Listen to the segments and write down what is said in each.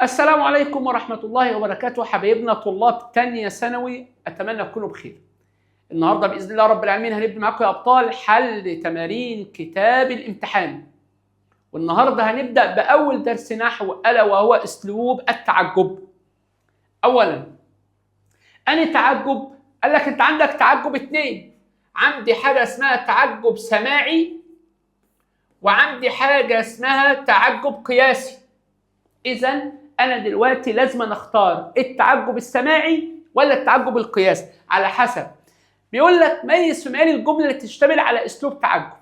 السلام عليكم ورحمة الله وبركاته حبايبنا طلاب تانية ثانوي، أتمنى تكونوا بخير. النهاردة بإذن الله رب العالمين هنبدأ معاكم يا أبطال حل تمارين كتاب الامتحان. والنهاردة هنبدأ بأول درس نحو ألا وهو أسلوب التعجب. أولا أنهي تعجب؟ قال لك أنت عندك تعجب اتنين، عندي حاجة اسمها تعجب سماعي وعندي حاجة اسمها تعجب قياسي. إذا أنا دلوقتي لازم أختار التعجب السماعي ولا التعجب القياسي على حسب. بيقول لك ميز في معاني الجملة اللي تشتمل على أسلوب تعجب.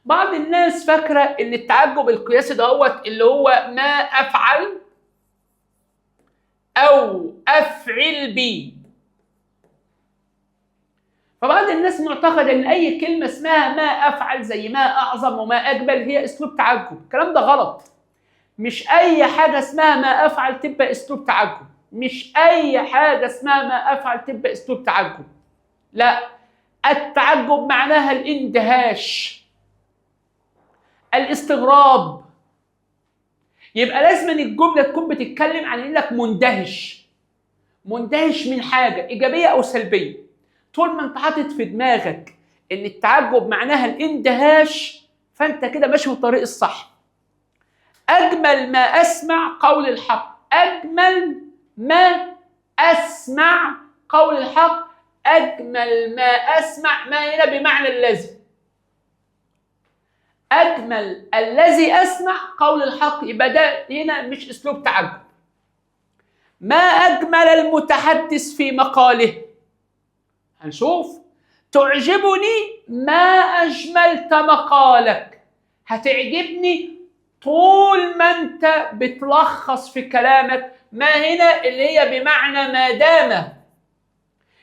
بعض الناس فاكرة إن التعجب القياسي دوت اللي هو ما أفعل أو أفعل بي. فبعض الناس معتقد إن أي كلمة اسمها ما أفعل زي ما أعظم وما أجمل هي أسلوب تعجب. الكلام ده غلط. مش أي حاجة اسمها ما أفعل تبقى أسلوب تعجب. مش أي حاجة اسمها ما أفعل تبقى أسلوب تعجب. لا، التعجب معناها الاندهاش، الاستغراب. يبقى لازم الجملة تكون بتتكلم عن إنك مندهش. مندهش من حاجة إيجابية أو سلبية. طول ما أنت حاطط في دماغك إن التعجب معناها الاندهاش فأنت كده ماشي في الطريق الصح. أجمل ما أسمع قول الحق. أجمل ما أسمع قول الحق. أجمل ما أسمع، ما هنا بمعنى الذي. أجمل الذي أسمع قول الحق، يبقى ده هنا مش أسلوب تعجب. ما أجمل المتحدث في مقاله. هنشوف. تعجبني ما أجملت مقالك. هتعجبني طول ما أنت بتلخص في كلامك. ما هنا اللي هي بمعنى ما دام.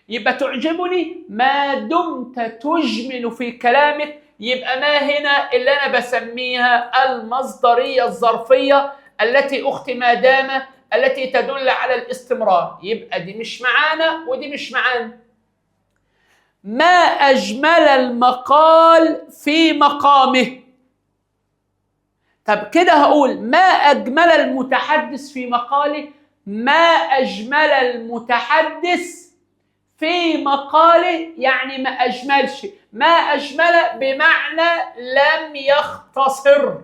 يبقى تعجبني ما دمت تجمل في كلامك. يبقى ما هنا اللي أنا بسميها المصدرية الظرفية التي أخت ما دام، التي تدل على الاستمرار. يبقى دي مش معانا ودي مش معانا. ما أجمل المقال في مقامه. طب كده هقول ما أجمل المتحدث في مقاله. ما أجمل المتحدث في مقاله يعني ما أجملش. ما أجمل بمعنى لم يختصر.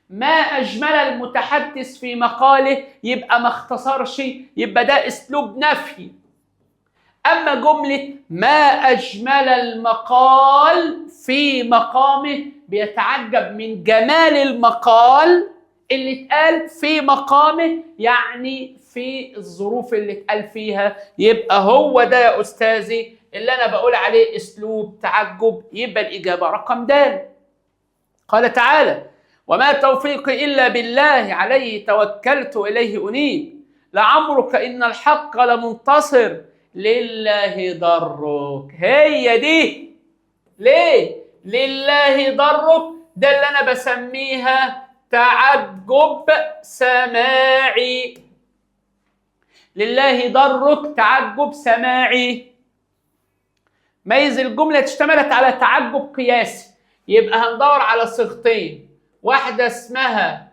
ما أجمل المتحدث في مقاله يبقى ما اختصرش، يبقى ده أسلوب نفي. أما جملة ما أجمل المقال في مقامه بيتعجب من جمال المقال اللي اتقال في مقامه، يعني في الظروف اللي اتقال فيها. يبقى هو ده يا أستاذي اللي أنا بقول عليه أسلوب تعجب. يبقى الإجابة رقم د. قال تعالى: وما توفيقي إلا بالله عليه توكلت إليه أنيب لعمرك إن الحق لمنتصر لله ضرك. هي دي. ليه؟ لله ضرك. ده اللي أنا بسميها تعجب سماعي. لله ضرك تعجب سماعي. ميز الجملة اشتملت على تعجب قياسي. يبقى هندور على صيغتين، واحدة اسمها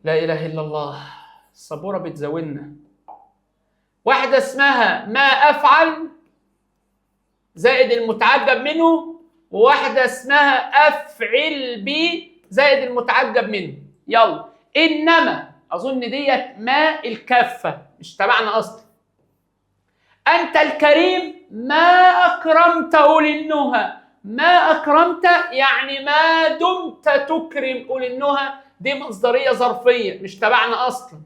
لا إله إلا الله، الصبورة بتزاولنا. واحدة اسمها ما أفعل زائد المتعجب منه، وواحدة اسمها أفعل بي زائد المتعجب منه. يلا. إنما أظن ديت ما الكافة مش تبعنا أصلا. أنت الكريم ما أكرمت أولي النهى. ما أكرمت يعني ما دمت تكرم أولي النهى. دي مصدرية ظرفية مش تبعنا أصلا.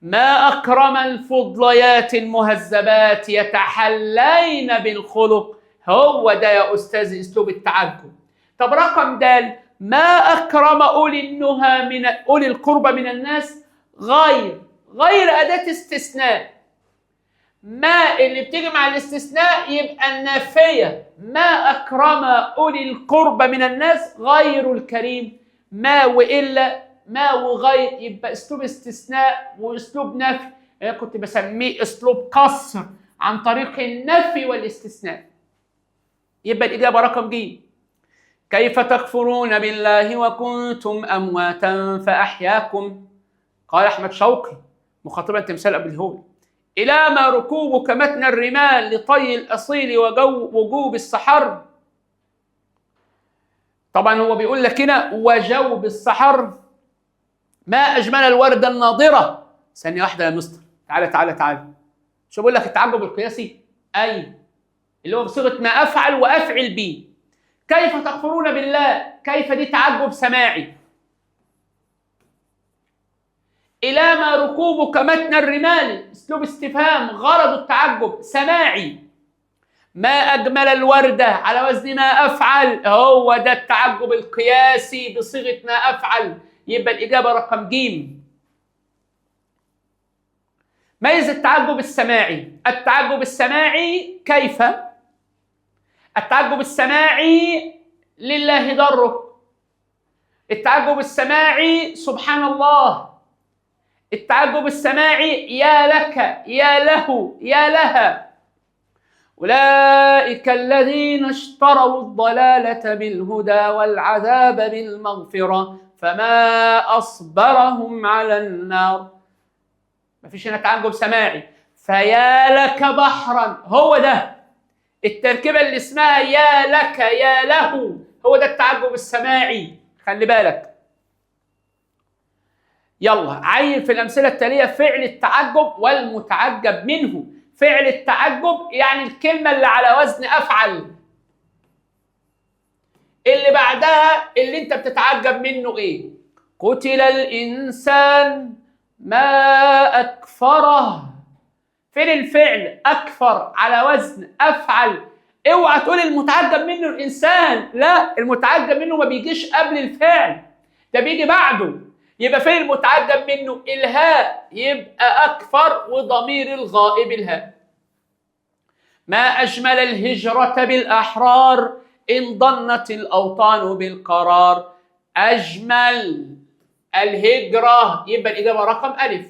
ما أكرم الفضليات المهذبات يتحلين بالخلق. هو ده يا أستاذ أسلوب التعجب. طب رقم د. ما أكرم أولي النهى من أولي القربى من الناس. غير أداة استثناء. ما اللي بتيجي مع الاستثناء يبقى النافية. ما أكرم أولي القربى من الناس غير الكريم. ما وإلا ما وغير يبقى أسلوب استثناء وأسلوب نفي. أنا كنت بسميه أسلوب قصر عن طريق النفي والاستثناء. يبقى الإجابة رقم ج. كيف تكفرون بالله وكنتم أمواتا فأحياكم. قال أحمد شوقي مخاطبا تمثال أبو الهول: إلى ما ركوبك متن الرمال لطي الأصيل وجوب السحر. طبعا هو بيقول لك هنا وجوب السحر. ما أجمل الوردة الناضرة. ثانية واحدة يا مستر، تعالى تعالى تعالى. شو بقول لك التعجب القياسي؟ أي اللي هو بصيغة ما أفعل وأفعل به. كيف تكفرون بالله؟ كيف دي تعجب سماعي. إلى ما ركوبك متن الرمال اسلوب استفهام غرض التعجب سماعي. ما أجمل الوردة على وزن ما أفعل، هو ده التعجب القياسي بصيغة ما أفعل، يبقى الإجابة رقم ج. ميز التعجب السماعي. التعجب السماعي كيف؟ التعجب السماعي لله ضرك. التعجب السماعي سبحان الله. التعجب السماعي يا لك يا له يا لها. أولئك الذين اشتروا الضلالة بالهدى والعذاب بالمغفرة فما أصبرهم على النار. مفيش هنا تعجب سماعي. فيا لك بحرا، هو ده التركيبة اللي اسمها يا لك يا له، هو ده التعجب السماعي. خلي بالك. يلا عين في الأمثلة التالية فعل التعجب والمتعجب منه. فعل التعجب يعني الكلمة اللي على وزن أفعل، اللي بعدها اللي انت بتتعجب منه ايه؟ قتل الإنسان ما أكفره. فين الفعل؟ أكفر على وزن أفعل. اوعى تقول المتعجب منه الإنسان، لا، المتعجب منه ما بيجيش قبل الفعل، ده بيجي بعده. يبقى فين المتعجب منه؟ الهاء، يبقى أكفر وضمير الغائب الهاء. ما أجمل الهجرة بالأحرار إن ضنت الأوطان بالقرار. أجمل الهجرة، يبقى الإجابة رقم ألف.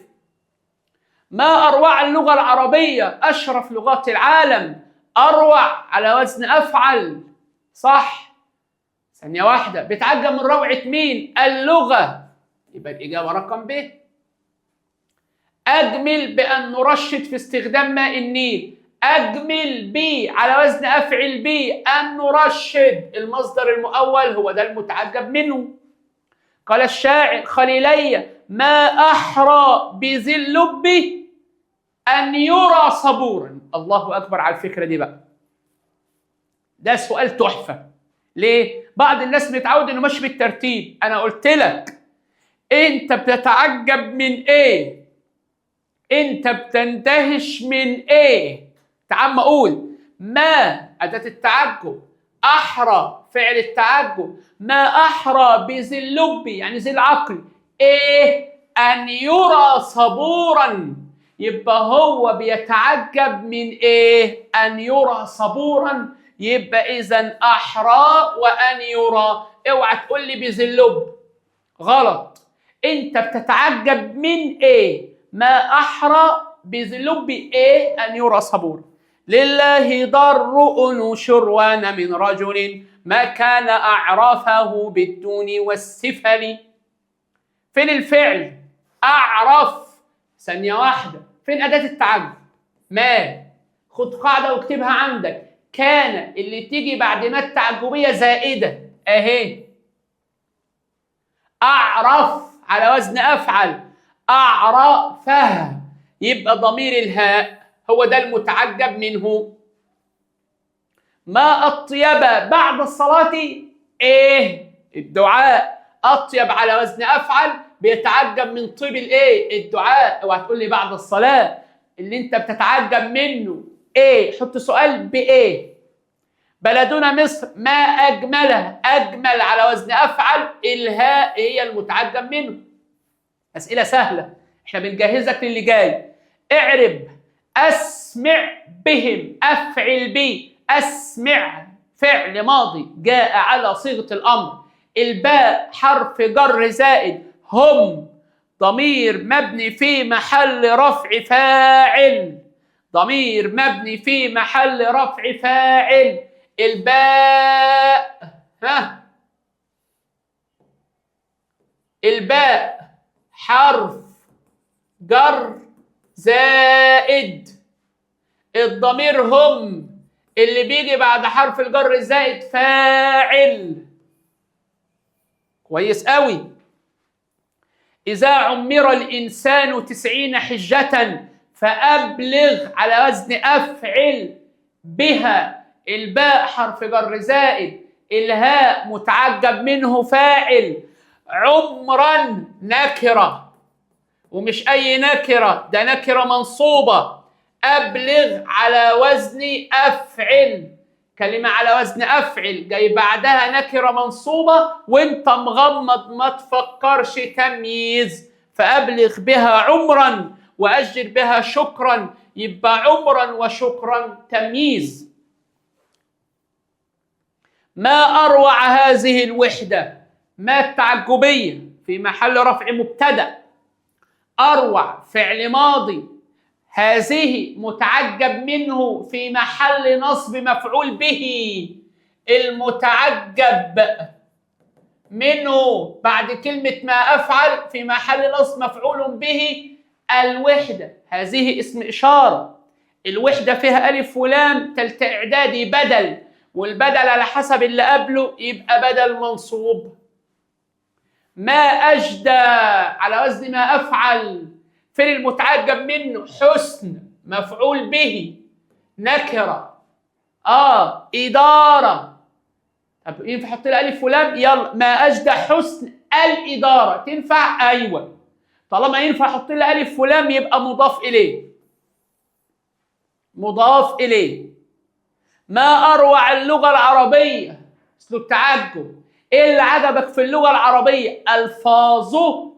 ما أروع اللغة العربية، أشرف لغات العالم. أروع على وزن أفعل، صح. ثانية واحدة، بتعجب من روعة مين؟ اللغة، يبقى الإجابة رقم ب. أجمل بأن نرشد في استخدام ماء النيل. أجمل بي على وزن أفعل بي، أن نرشد المصدر المؤول هو ده المتعجب منه. قال الشاعر خليلي ما أحرى بذي اللب أن يرى صبورا. الله أكبر على الفكرة دي بقى. ده سؤال تحفة. ليه؟ بعض الناس متعود إنه ماشي بالترتيب. أنا قلت لك أنت بتتعجب من إيه؟ أنت بتندهش من إيه؟ تعال أقول ما أداة التعجب، أحرى فعل التعجب، ما أحرى بذي اللب يعني ذي العقل، إيه؟ أن يرى صبورا. يبقى هو بيتعجب من إيه؟ أن يرى صبورا. يبقى إذن أحرى وأن يرى. اوعى تقول لي بذي اللب، غلط. أنت بتتعجب من إيه؟ ما أحرى بذي اللب إيه؟ أن يرى صبورا. لله ضر أنشروان من رجل ما كان أعرفه بالدون والسفل. فين الفعل؟ أعرف. ثانية واحدة، فين أداة التعجب؟ ما. خد قاعدة واكتبها عندك. كان اللي تيجي بعد ما التعجبية زائدة أهي. أعرف على وزن أفعل، أعرفها، يبقى ضمير الهاء هو ده المتعجب منه. ما أطيب بعد الصلاة إيه؟ الدعاء. أطيب على وزن أفعل بيتعجب من طيب الإيه؟ الدعاء. اوعى تقول لي بعد الصلاة. اللي أنت بتتعجب منه إيه؟ حط سؤال بإيه؟ بلدنا مصر ما أجمله. أجمل على وزن أفعل، الهاء هي المتعجب منه. أسئلة سهلة، إحنا بنجهزك للي جاي. اعرب أسمع بهم. أفعل بي. أسمع فعل ماضي جاء على صيغة الأمر. الباء حرف جر زائد. هم ضمير مبني في محل رفع فاعل. ضمير مبني في محل رفع فاعل. الباء الباء حرف جر زائد الضمير هم اللي بيجي بعد حرف الجر الزائد فاعل. كويس قوي. إذا عمر الإنسان 90 حجة فأبلغ على وزن أفعل بها الباء حرف جر زائد الهاء متعجب منه فاعل عمرا نكرة، ومش أي نكرة، ده نكرة منصوبة. أبلغ على وزن أفعل، كلمة على وزن أفعل جاي بعدها نكرة منصوبة وانت مغمض ما تفكرش تمييز، فأبلغ بها عمرا وأجر بها شكرا، يبقى عمرا وشكرا تمييز. ما أروع هذه الوحدة، ما التعجبية في محل رفع مبتدأ. أروع فعل ماضي، هذه متعجب منه في محل نصب مفعول به. المتعجب منه بعد كلمة ما أفعل في محل نصب مفعول به الوحدة، هذه اسم إشارة. الوحدة فيها ألف ولام، تالتة إعدادي بدل، والبدل على حسب اللي قبله يبقى بدل منصوب. ما أجدى على وزن ما أفعل، فين المتعجب منه؟ حسن مفعول به نكرة. إدارة، طب ينفع احط لها ألف ولام؟ يلا، ما أجدى حسن الإدارة، تنفع؟ أيوة، طالما ينفع احط لها ألف ولام يبقى مضاف إليه. مضاف إليه. ما أروع اللغة العربية، أسلوب تعجب. إيه اللي عجبك في اللغة العربية؟ ألفاظها،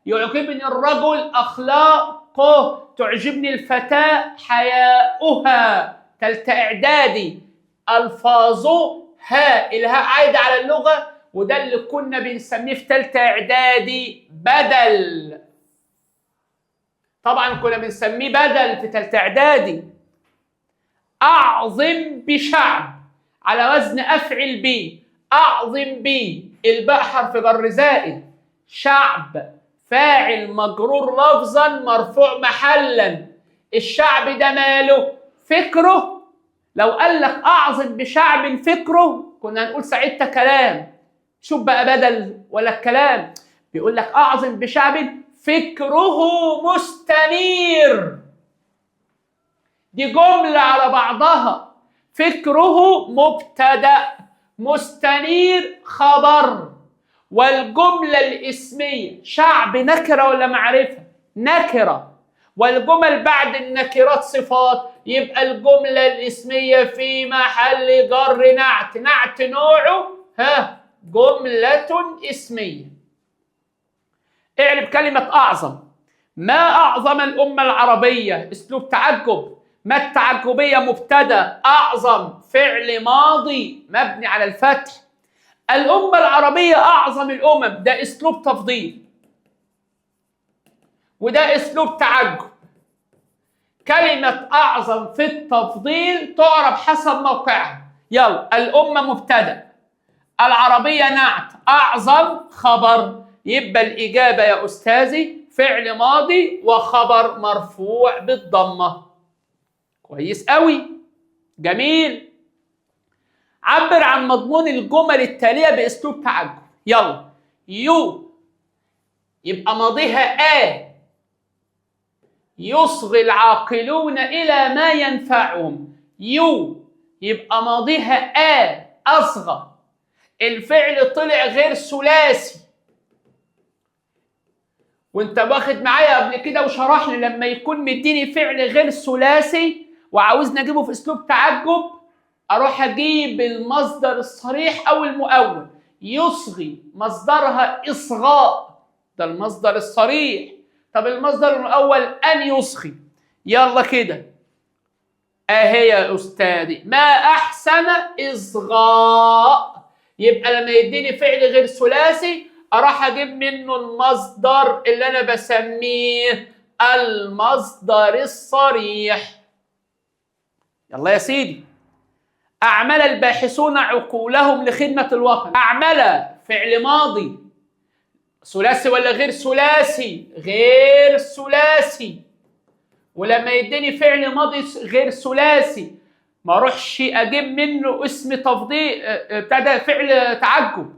يعجبني الرجل أخلاقه، تعجبني الفتاة حياؤها، تالتة إعدادي. ألفاظها، الهاء عايدة على اللغة، وده اللي كنا بنسميه في تالتة إعدادي بدل. طبعا كنا بنسميه بدل في تالتة إعدادي. أعظم بشعب على وزن أفعل به، أعظم به الباء حرف جر زائد، شعب فاعل مجرور لفظا مرفوع محلا. الشعب ده ماله؟ فكره. لو قال لك أعظم بشعب فكره كنا هنقول ساعتها كلام. شوف بقى بدل ولا الكلام، بيقول لك أعظم بشعب فكره مستنير، دي جملة على بعضها. فكره مبتدأ، مستنير خبر. والجملة الاسمية شعب نكرة ولا معرفة؟ نكرة. والجمل بعد النكرات صفات، يبقى الجملة الاسمية في محل جر نعت. نعت نوعه جملة اسمية. اعرف كلمة أعظم. ما أعظم الأمة العربية، أسلوب تعجب. ما التعجبية مبتدأ، أعظم فعل ماضي مبني على الفتح. الأمة العربية أعظم الأمم، ده أسلوب تفضيل وده أسلوب تعجب. كلمة أعظم في التفضيل تعرب حسب موقعها. يلا، الأمة مبتدأ، العربية نعت، أعظم خبر. يبقى الإجابة يا أستاذي فعل ماضي وخبر مرفوع بالضمة. كويس قوي، جميل. عبر عن مضمون الجمل التالية بأسلوب تعجب. يلا، يو يبقى ماضيها يصغي العاقلون إلى ما ينفعهم. يو يبقى ماضيها أصغى. الفعل طلع غير ثلاثي، وانت واخد معايا قبل كده وشرح لي لما يكون مديني فعل غير ثلاثي وعاوزني اجيبه في اسلوب تعجب، اروح اجيب المصدر الصريح او المؤول. يصغي مصدرها اصغاء، ده المصدر الصريح. طب المصدر المؤول ان يصغي. يلا كده اهي يا استاذي، ما احسن اصغاء. يبقى لما يديني فعل غير ثلاثي اروح اجيب منه المصدر اللي انا بسميه المصدر الصريح. يلا يا سيدي، اعمل الباحثون عقولهم لخدمة الوطن. اعمل فعل ماضي ثلاثي ولا غير ثلاثي؟ غير ثلاثي. ولما يديني فعل ماضي غير ثلاثي ما اروحش اجيب منه اسم تفضيل بتاع ده فعل تعجب،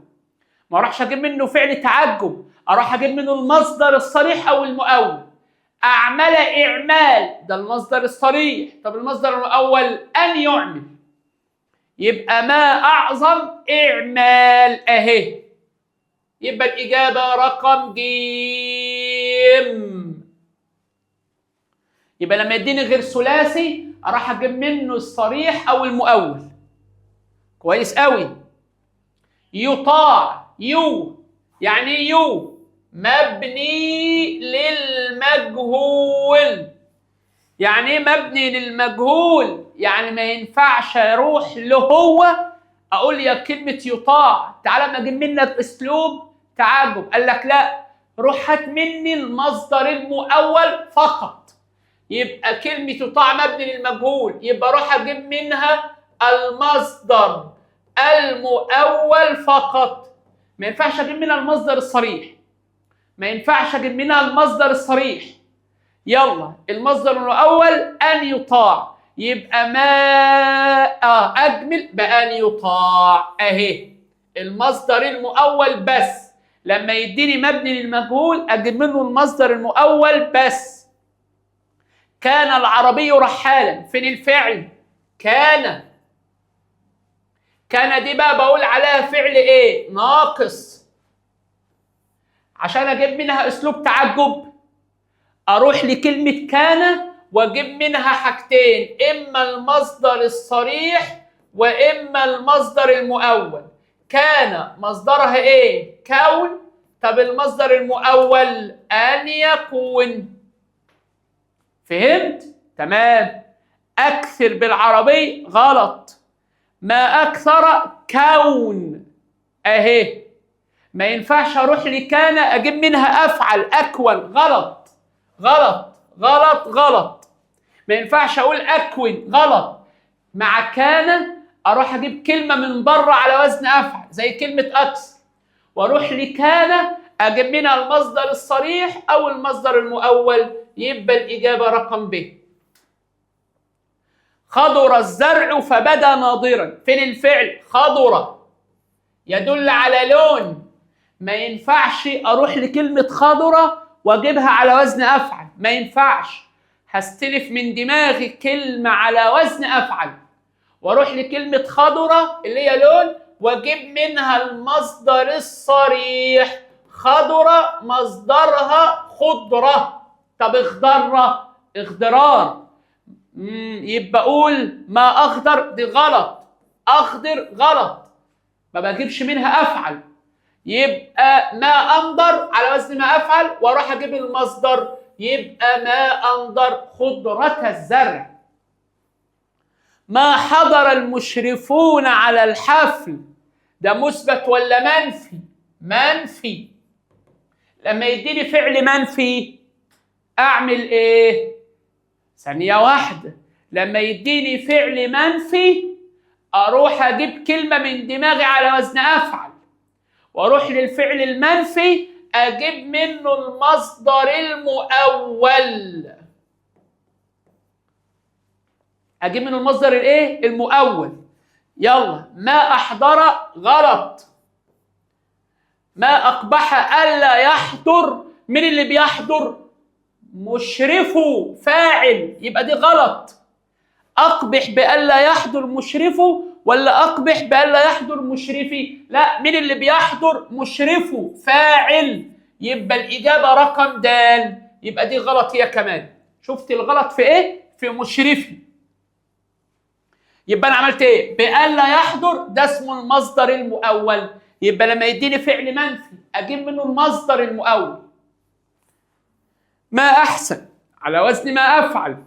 ما اروحش اجيب منه فعل تعجب، اروح اجيب منه المصدر الصريح او المؤول. اعمل اعمال ده المصدر الصريح. طب المصدر المؤول ان يعمل، يبقى ما اعظم اعمال اهي. يبقى الاجابه رقم ج. يبقى لما يديني غير ثلاثي اروح اجيب منه الصريح او المؤول. كويس قوي. يطاع، يو يعني يو مبني للمجهول. يعني ايه مبني للمجهول؟ يعني ما ينفعش اروح له هو اقول يا كلمه يطاع تعالى ما اجيب منك اسلوب تعجب. قال لك لا، روح هات مني المصدر المؤول فقط. يبقى كلمه يطاع مبني للمجهول، يبقى روح اجيب منها المصدر المؤول فقط. ما ينفعش اجيب منها المصدر الصريح، ما ينفعش اجيب منها المصدر الصريح. يلا المصدر الاول ان يطاع، يبقى ما اجمل بان يطاع اهي. المصدر المؤول بس، لما يديني مبني للمجهول اجيب منه المصدر المؤول بس. كان العربي رحالا، فين الفعل؟ كان. كان دي بقى بقول عليها فعل ايه؟ ناقص. عشان اجيب منها اسلوب تعجب اروح لكلمة كان واجيب منها حاجتين، اما المصدر الصريح واما المصدر المؤول. كان مصدرها ايه؟ كون. طب المصدر المؤول ان يكون. فهمت؟ تمام. اكثر بالعربي غلط. ما اكثر كون اهي. ما ينفعش اروح لكان اجيب منها افعل اكون. غلط غلط غلط غلط. ما ينفعش اقول اكون. غلط. مع كان اروح اجيب كلمه من بره على وزن افعل زي كلمه اكثر، واروح لكان اجيب منها المصدر الصريح او المصدر المؤول. يبقى الاجابه رقم ب. خضر الزرع فبدا ناضرا، فين الفعل؟ خضر يدل على لون. ما ينفعش اروح لكلمه خضره واجيبها على وزن افعل، ما ينفعش. هستلف من دماغي كلمه على وزن افعل واروح لكلمه خضره اللي هي لون واجيب منها المصدر الصريح. خضره مصدرها خضره. طب اخضره اخضرار. يبقى اقول ما اخضر دي غلط. اخضر غلط، ما بجيبش منها افعل. يبقى ما انظر على وزن ما افعل واروح اجيب المصدر. يبقى ما انظر خضرة الزرع. ما حضر المشرفون على الحفل، ده مثبت ولا منفي؟ منفي. لما يديني فعل منفي اعمل ايه؟ ثانية واحدة. لما يديني فعل منفي اروح اجيب كلمة من دماغي على وزن افعل واروح للفعل المنفي اجيب منه المصدر المؤول. اجيب منه المصدر الايه؟ المؤول. يلا ما احضر غلط. ما اقبح الا يحضر، من اللي بيحضر؟ مشرفه فاعل، يبقى دي غلط. اقبح بالا يحضر مشرفه ولا اقبح بالا يحضر مشرفي؟ لا، مين اللي بيحضر؟ مشرفه فاعل. يبقى الاجابه رقم د. يبقى دي غلط هي كمان. شفت الغلط في ايه؟ في مشرفي. يبقى انا عملت ايه؟ بالا يحضر ده اسمه المصدر المؤول. يبقى لما يديني فعل منفي اجيب منه المصدر المؤول. ما احسن على وزن ما افعل.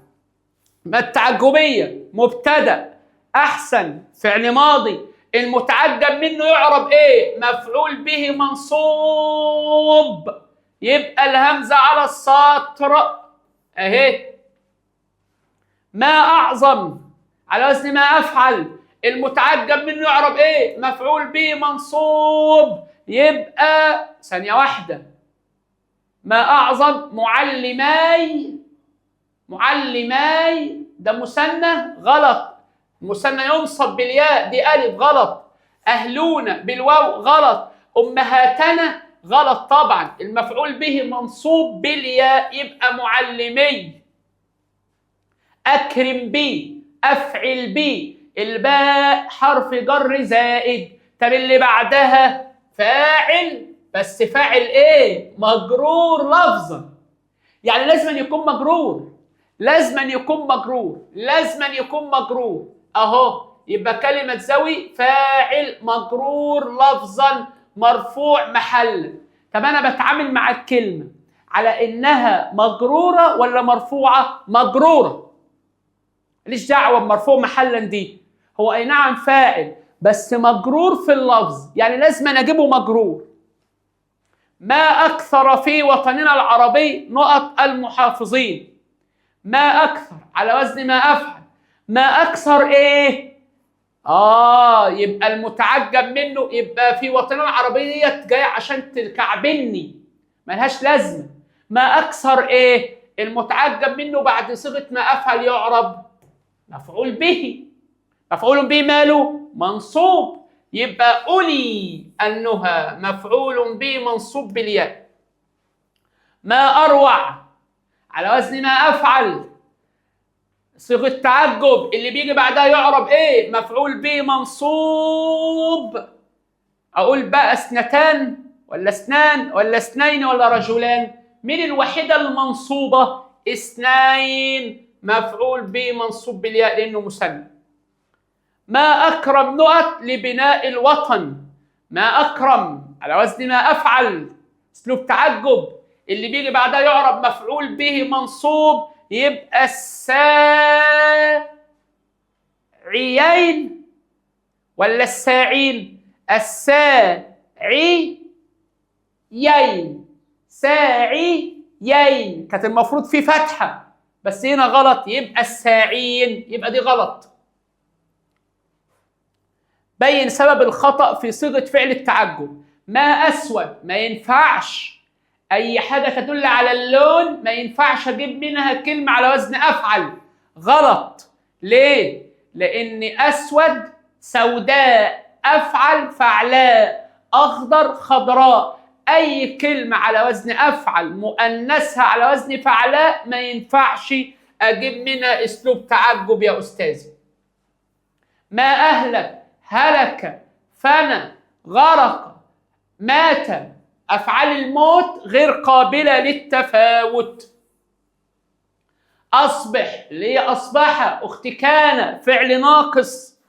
ما التعجبيه مبتدا، احسن فعل ماضي، المتعجب منه يعرب ايه؟ مفعول به منصوب. يبقى الهمزه على السطر اهي. ما اعظم على وزن ما افعل، المتعجب منه يعرب ايه؟ مفعول به منصوب. يبقى ثانية واحدة، ما أعظم معلماي ده مثنى غلط، مثنى ينصب بالياء دي ألف غلط، أهلون بالواو غلط، أمهاتنا غلط طبعا، المفعول به منصوب بالياء يبقى معلمي. أكرم بي، أفعل بي، الباء حرف جر زائد، طب اللي بعدها فاعل، بس فاعل ايه؟ مجرور لفظا، يعني لازم يكون مجرور، لازم يكون مجرور اهو، يبقى كلمة ذوي فاعل مجرور لفظا مرفوع محلا. طب انا بتعامل مع الكلمة على انها مجرورة ولا مرفوعة؟ مجرورة، ماليش دعوة بمرفوع محلا دي، هو اي نعم فاعل بس مجرور في اللفظ، يعني لازم اجيبه مجرور. ما أكثر في وطننا العربي نقط المحافظين، ما أكثر على وزن ما أفعل، ما أكثر إيه؟ يبقى المتعجب منه، يبقى في وطننا العربي ديت جاية عشان تكعبني، ملهاش لازمة. ما أكثر إيه؟ المتعجب منه بعد صيغة ما أفعل يعرب مفعول به، مفعول به ماله؟ منصوب، يبقى أولي النهى مفعول به منصوب بالياء. ما أروع على وزن ما أفعل، صيغة تعجب اللي بيجي بعدها يعرب إيه؟ مفعول به منصوب. أقول بقى اثنتان ولا اثنان ولا اثنين ولا رجلان؟ مين الوحيدة المنصوبة؟ اثنين، مفعول به منصوب بالياء لأنه مثنى. ما أكرم نقط لبناء الوطن، ما أكرم على وزن ما أفعل، أسلوب تعجب اللي بيجي بعدها يعرب مفعول به منصوب، يبقى الساعيين ولا الساعين؟ الساعيين، ساعيين، كانت المفروض في فتحة بس هنا غلط، يبقى الساعين، يبقى دي غلط. بين سبب الخطأ في صيغة فعل التعجب. ما أسود، ما ينفعش أي حاجة تدل على اللون، ما ينفعش أجيب منها كلمة على وزن أفعل، غلط. ليه؟ لأن أسود سوداء، أفعل فعلاء، أخضر خضراء، أي كلمة على وزن أفعل مؤنثها على وزن فعلاء ما ينفعش أجيب منها أسلوب تعجب يا أستاذي. ما أهلك، هلك، فنى، غرق، مات، أفعال الموت غير قابلة للتفاوت. أصبح اللي هي أصبح، أخت كان فعل ناقص.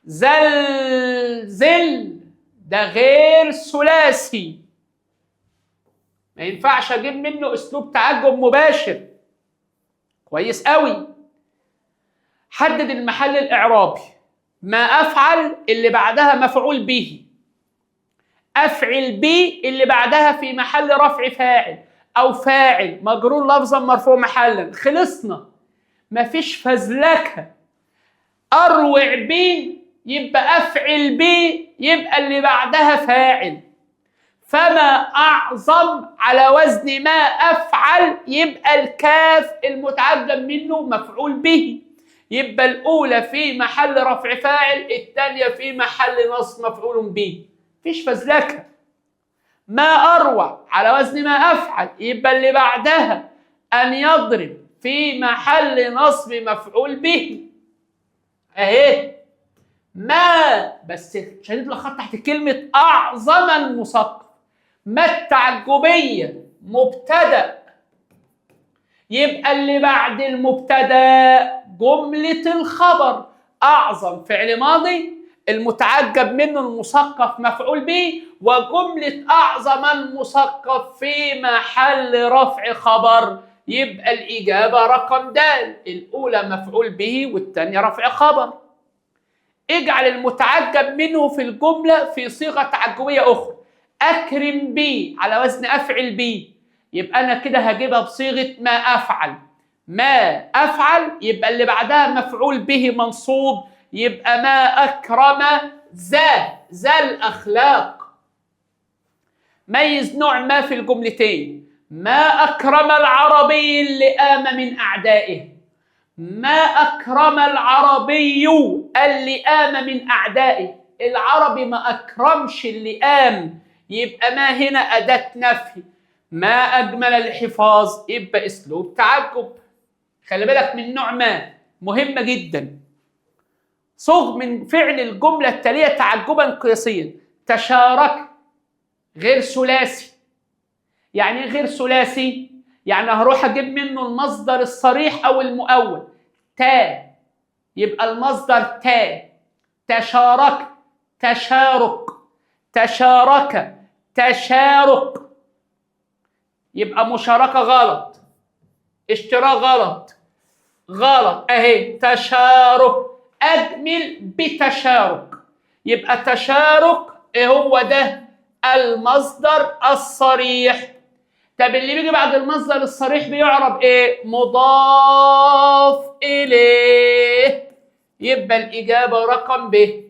زلزل ده غير ثلاثي، ما ينفعش أجيب منه أسلوب تعجب مباشر. كويس قوي. حدد المحل الإعرابي. ما أفعل اللي بعدها مفعول به، أفعل به اللي بعدها في محل رفع فاعل أو فاعل مجرور لفظا مرفوع محلا. خلصنا، مفيش فزلكة. أروع به يبقى أفعل به، يبقى اللي بعدها فاعل. فما أعظم على وزن ما أفعل يبقى الكاف المتعجب منه مفعول به، يبقى الأولى في محل رفع فاعل، الثانية في محل نصب مفعول به، مفيش فزلكة. ما أروع على وزن ما أفعل يبقى اللي بعدها أن يضرب في محل نصب مفعول به أهي. ما بس شديد الخط تحت كلمة أعظم المثقف، ما التعجبية مبتدأ، يبقى اللي بعد المبتدأ جملة الخبر. أعظم فعل ماضي، المتعجب منه المثقف مفعول به، وجملة أعظم المثقف في محل رفع خبر، يبقى الإجابة رقم د، الأولى مفعول به والثانية رفع خبر. اجعل المتعجب منه في الجملة في صيغة تعجبية أخرى. أكرم بي على وزن أفعل بي، يبقى أنا كده هجيبها بصيغة ما أفعل. ما أفعل يبقى اللي بعدها مفعول به منصوب، يبقى ما أكرم ذا ذا الأخلاق. ميز نوع ما في الجملتين. ما أكرم العربي اللئام من أعدائه. ما أكرم العربي اللئام من أعدائه. العربي ما أكرمش اللئام، يبقى ما هنا أداة نفي. ما أجمل الحفاظ يبقى أسلوب تعجب. خلي بالك من نوع ما، مهمة جدا. صغ من فعل الجملة التالية تعجبا قياسيا. تشارك غير ثلاثي. يعني ايه غير ثلاثي؟ يعني هروح اجيب منه المصدر الصريح او المؤول. تا، يبقى المصدر تا. تشارك، تشارك، تشارك، تشارك، يبقى مشاركة غلط، اشتراك غلط، غلط اهي. تشارك اجمل بتشارك، يبقى تشارك ايه هو ده؟ المصدر الصريح. طب اللي بيجي بعد المصدر الصريح بيعرب ايه؟ مضاف اليه. يبقى الاجابه رقم ب.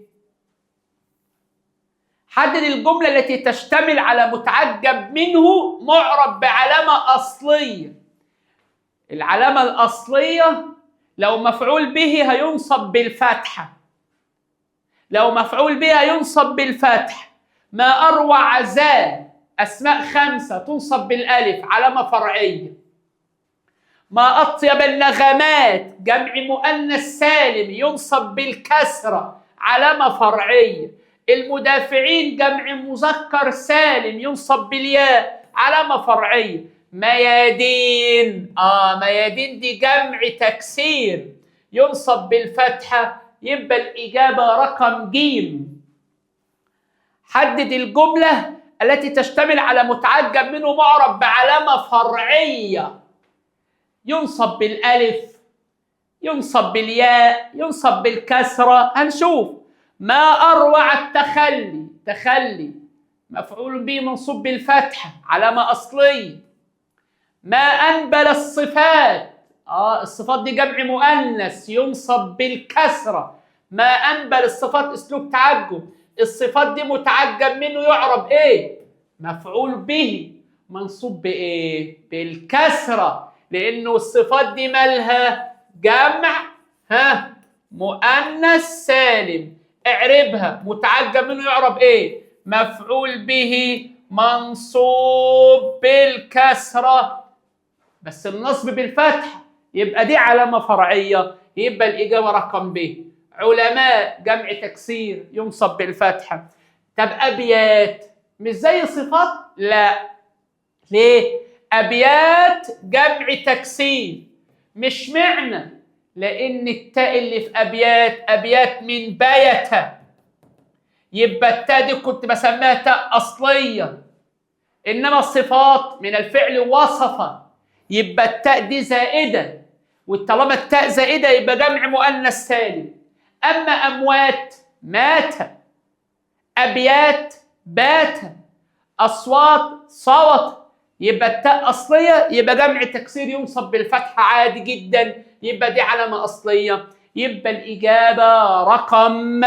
حدد الجمله التي تشتمل على متعجب منه معرب بعلامه اصليه. العلامه الاصليه لو مفعول به هينصب بالفتحه. لو مفعول به هينصب بالفتح. ما أروع ذا، أسماء 5 تنصب بالألف، علامة فرعية. ما أطيب النغمات، جمع مؤنث سالم، ينصب بالكسرة، علامة فرعية. المدافعين جمع مذكر سالم، ينصب بالياء، علامة فرعية. ميادين، ميادين دي جمع تكسير، ينصب بالفتحة، يبقى الإجابة رقم ج. حدد الجملة التي تشتمل على متعجب منه معرب بعلامة فرعية. ينصب بالألف، ينصب بالياء، ينصب بالكسرة. هنشوف. ما أروع التخلي، تخلي مفعول به منصوب بالفتحة، علامة أصلية. ما أنبل الصفات، الصفات دي جمع مؤنث، ينصب بالكسرة. ما أنبل الصفات أسلوب تعجب. الصفات دي متعجب منه يعرب ايه؟ مفعول به، منصوب بايه؟ بالكسرة، لأنه الصفات دي مالها؟ جمع مؤنث سالم. اعربها. متعجب منه يعرب ايه؟ مفعول به منصوب بالكسرة، بس النصب بالفتح، يبقى دي علامة فرعية، يبقى الإجابة رقم ب. علماء جمع تكسير، ينصب بالفتحة. طب أبيات مش زي صفات؟ لا. ليه؟ أبيات جمع تكسير. مش معنى لأن التاء اللي في أبيات من بيت، يبقى التاء دي كنت بسميها تاء أصلية. إنما الصفات من الفعل وصف، يبقى التاء دي زائدة، وطالما التاء زائدة يبقى جمع مؤنث سالم. أما أموات مات، أبيات بات، أصوات صوت، يبقى التاء أصلية، يبقى جمع تكسير ينصب بالفتحة عادي جدا، يبقى دي علامة أصلية. يبقى الإجابة رقم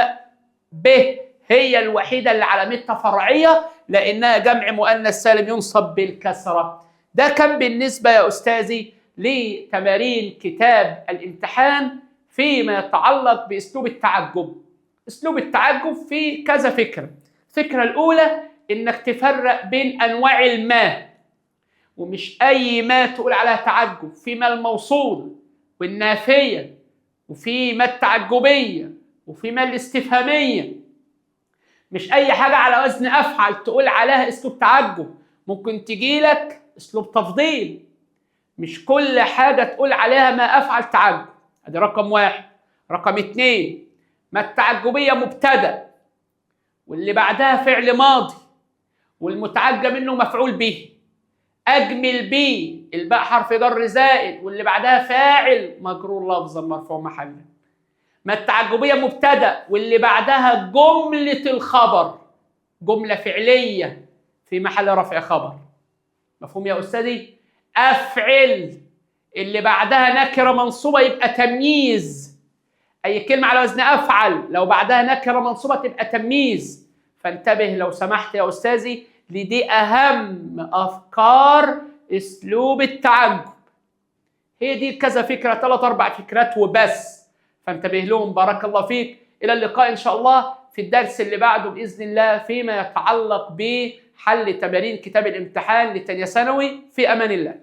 ب هي الوحيدة اللي علامتها فرعية، لأنها جمع مؤنث سالم ينصب بالكسرة. ده كان بالنسبة يا أستاذي لتمارين كتاب الامتحان فيما يتعلق بأسلوب التعجب. أسلوب التعجب فيه كذا فكرة. الفكرة الأولى إنك تفرق بين أنواع الماء، ومش أي ما تقول عليها تعجب. في ما الموصول والنافية، وفي ما التعجبية، وفي ما الاستفهامية. مش أي حاجة على وزن أفعل تقول عليها أسلوب تعجب، ممكن تجيلك أسلوب تفضيل. مش كل حاجة تقول عليها ما أفعل تعجب. ادي رقم 1. رقم 2، ما التعجبية مبتدأ واللي بعدها فعل ماضي والمتعجب منه مفعول به. أجمل به، الباء حرف جر زائد واللي بعدها فاعل مجرور لفظا مرفوع محلا. ما التعجبية مبتدأ واللي بعدها جملة الخبر، جملة فعلية في محل رفع خبر. مفهوم يا أستاذي؟ أفعل اللي بعدها نكرة منصوبة يبقى تمييز. أي كلمة على وزن أفعل لو بعدها نكرة منصوبة تبقى تمييز. فانتبه لو سمحت يا أستاذي، لدي أهم أفكار أسلوب التعجب. هي دي كذا فكرة، 3 4 فكرات وبس، فانتبه لهم. بارك الله فيك. إلى اللقاء إن شاء الله في الدرس اللي بعده بإذن الله فيما يتعلق بحل تمارين كتاب الامتحان لتانية ثانوي. في أمان الله.